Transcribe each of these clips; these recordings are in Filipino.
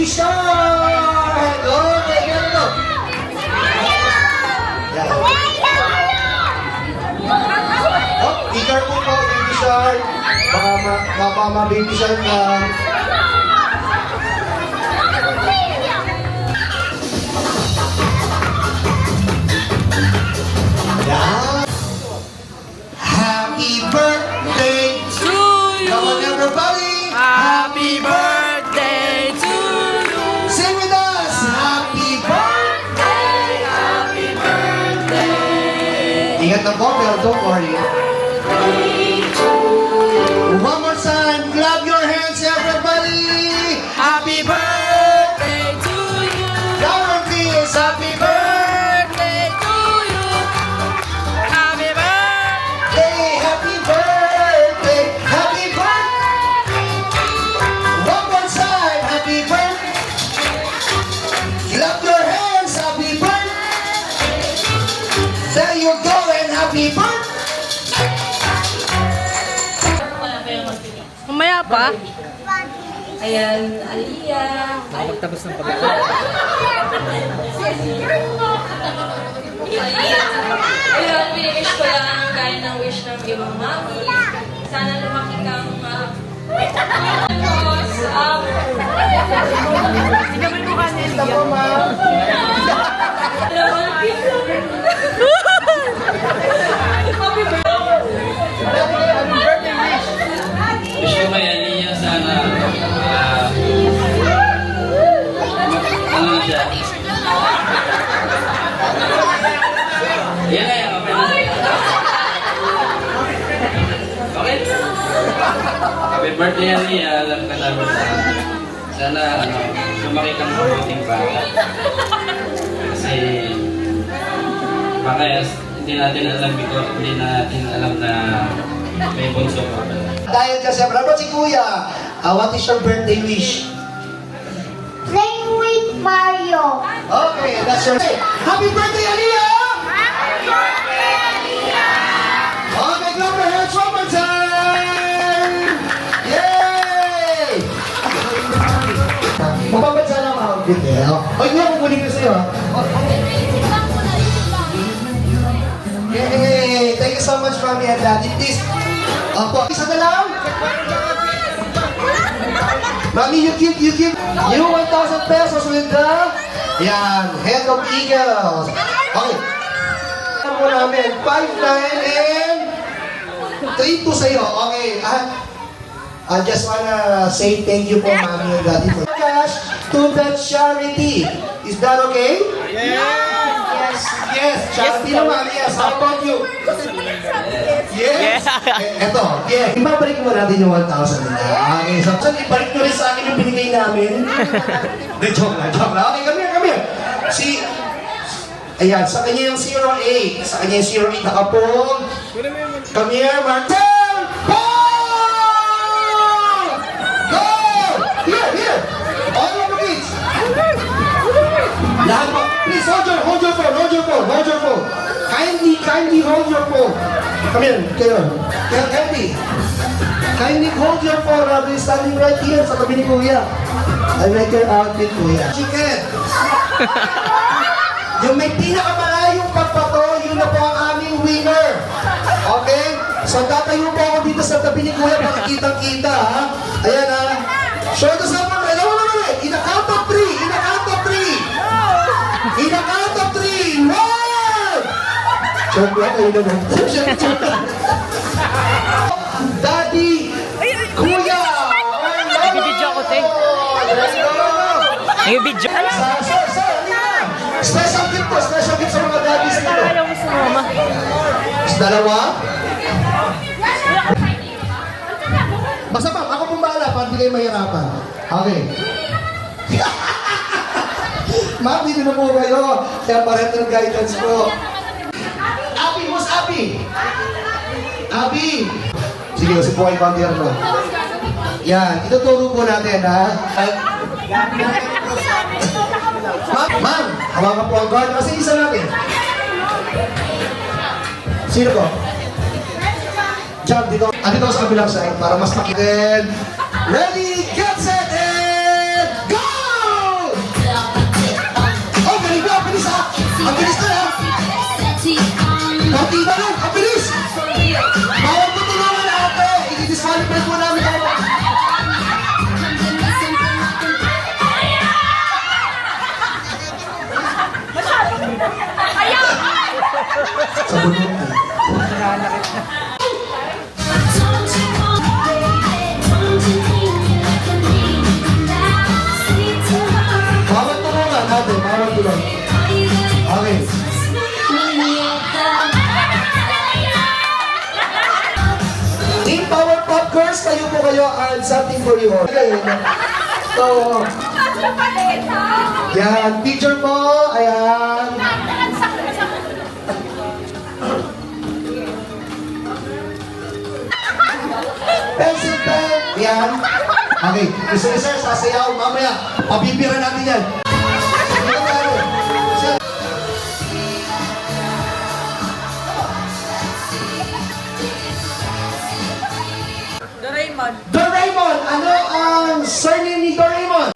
Shark! Okay, ganito. Yan. Oh, be careful po, Baby Shark. Baka ma-Baby Shark ka. Yan. Happy birthday To you. Come on, everybody. Happy birthday to you. Sing with us. Happy birthday. Happy birthday. Ingat na po, pero don't worry. One more time. Clap your hands, everybody. Happy birthday to you. Guarantees. Happy birthday to you. Happy birthday. Hey, happy birthday. Happy birthday. One more time. Happy birthday. Clap your hands. Happy birthday. There you go, and happy birthday. Mamaya pa. Ayan, Aliyah. Nakapagtapos ng pagkakas. Ayun, winiwish ko lang ang gaya ng wish ng ibang mami. Sana lumaki kang tapos, Sinabi mo ka na Wish ko kay Aliyah sana ano na siya? Yan na yan, okay na. Okay? Happy birthday Aliyah, alam ka namin sana lumaki kang mabuting bata. Kasi baka hindi natin alam na may bunso pa pala. Dahil kasi, bravo si Kuya. What is your birthday wish? Playing with Mario. Okay, that's your Happy birthday, Aliyah! Okay, clap your hands one more time! Yay! Mapapansa lang ako. Ay, nga, kukunin ko sa'yo. Yay! Thank you so much, Mommy and Daddy. Please, opo, isa na lang. Mami, you give you 1,000 pesos, Linda. Yan, head of eagles. Okay. Ano mo namin? 5, 9, and 3, 2 sa'yo. Okay. I just wanna say thank you po, Mami and Daddy, for cash to the charity. Is that okay? Yes. Yes, charity naman. Yes, how about you? Yes. Eto, yeah. Ibabalik mo natin yung 1,000 nila. Okay, so ibalik nyo rin sa akin yung binigay namin. De, joke lang. Okay, come here. Ayan, sa kanya yung 08. Sa kanya yung 08 nakapong. Come here, Martel! Ball! Go! Here! All of the kids! Lahat mo. Please, hold your phone. Kindly hold your phone. Come here, kayo. Kindly hold your phone. I'll be standing right here sa tabi ni Kuya. I like your outfit, Kuya. Chicken! Yung may pinakamalayong pagpato, yun na po ang aming winner. Okay? So tatayo po ako dito sa tabi ni Kuya para kitang-kita, ha? Ayan, ha? Show to someone. Alam mo naman eh. In a count of 3. In a count of 3. 1! Joke lang, ayun naman. Daddy! Kuya! Nagbibidyo ako, te. Nagbibidyo. Sir, halika. Special gift sa mga daddies nito. Ayaw mo sa mama. Dalawa? Basta ma'am, ako pong bahala para hindi kayo mahirapan. Okay. Ma'am, dito na po kayo. Kaya parental guidance po. Abi, who's Abi? Abi! Sige, si Poy Bandier mo. Yan, ituturo po natin, ha? Ma'am, hawakan po ang guard. Kasi isa natin. Sino po? Jump dito. Dito sa kabilang side para mas makita. Ready, get set, and go! kayo and something for you. Okay. So, yan, picture mo, ayan. Pencil pen, yan. Okay, gusto ni sir, sasayaw, mamaya, pabibira natin yan. Ito tayo. Sir. Doraemon. Doraemon, ano ang surname ni Doraemon?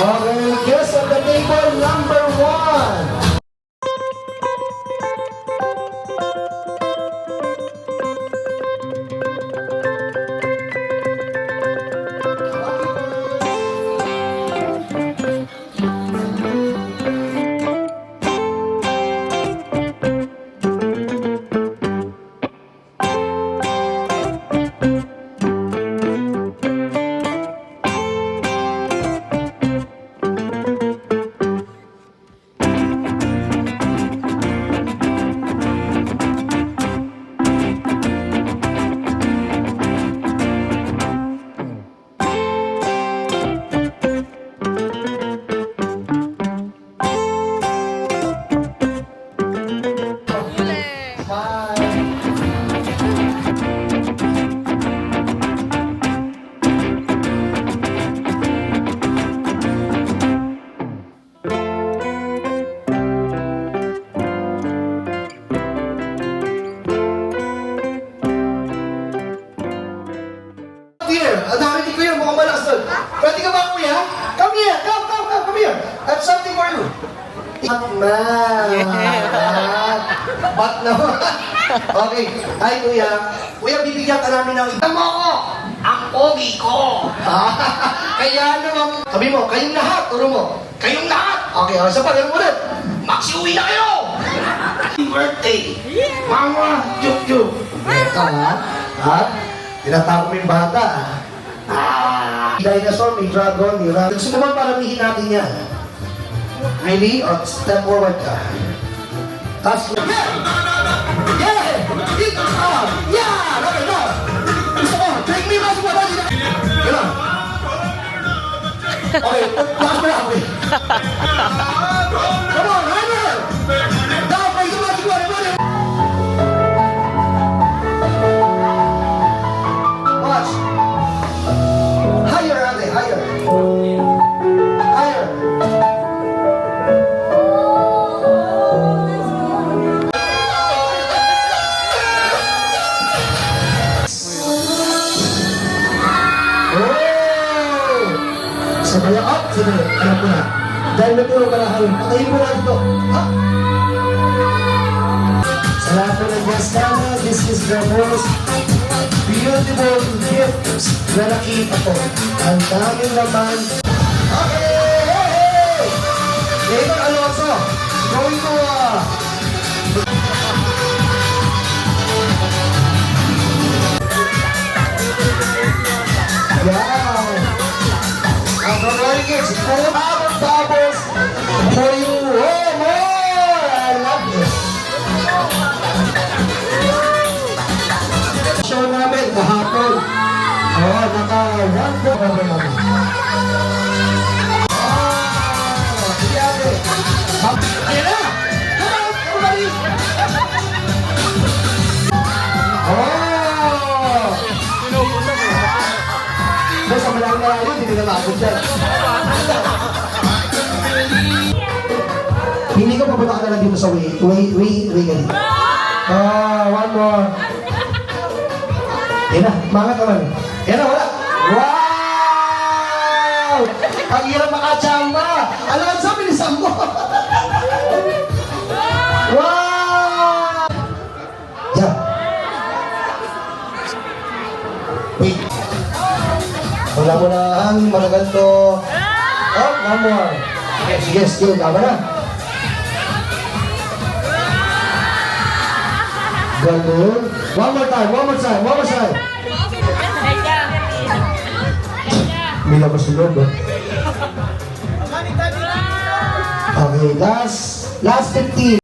Okay, guess of the table number 1. Here, narinig ko yun, mukhang malakas doon. Pwede ka ba, kuya? Come here, come here. I have something for you. Batman. Batman. Okay, hi kuya. Kuya, bibigyan ka namin ng iba mo ko. Ang pogi ko. Kaya naman, sabi mo, kayong lahat, turo mo. Kayong lahat. Okay, isa pa, ganun ulit. Maxi, uwi na kayo. Happy birthday. Mama, juk. Ito ha? Ha? Tinatawag mo yung bata. Dinosaur, may dragon, may rabbit. Gusto mo ba paramihin natin yan? Really? O step forward ka. Taas mo. Yeah! Dito ka! Yeah! Okay, go! Gusto mo? Take me mas mo. Gano'n. Okay, taas mo lang. Come on, Ryder! Dapat kayo siguro. Watch. Higher, ate, higher. Higher. Oh! Sabay up, sabay. Alam ko na. Dahil natulog ka na hangin. Patayin mo natin ito. Ha? Sa lahat po ng Gastana, this is the most beautiful gifts na nakita ko. Ang daming naman. Okay! Hey! David Alonso, going to wow! Ang Rory Gibbs, full of bubbles for you. Oh, more! I love this. Show namin kahapon. Oh, naka-1 po naman namin. Oh, sige ate. Ayan na! Come on, everybody! Oh! Basta malamang na hindi na nakabot yan. Hindi ko papunta ka na lang dito sa way ka dito. Oh, one more. Yan na, mangat naman. Yan na, wala. Wow! Ang hirap makachamba. Alonso, bilisan mo. Wow! Yan. Wait. Wala mo na ang maragal to. Oh, one more. Okay, sige, sige, tama na. Ganun. One more time. May labas yung loob, Okay, last 15.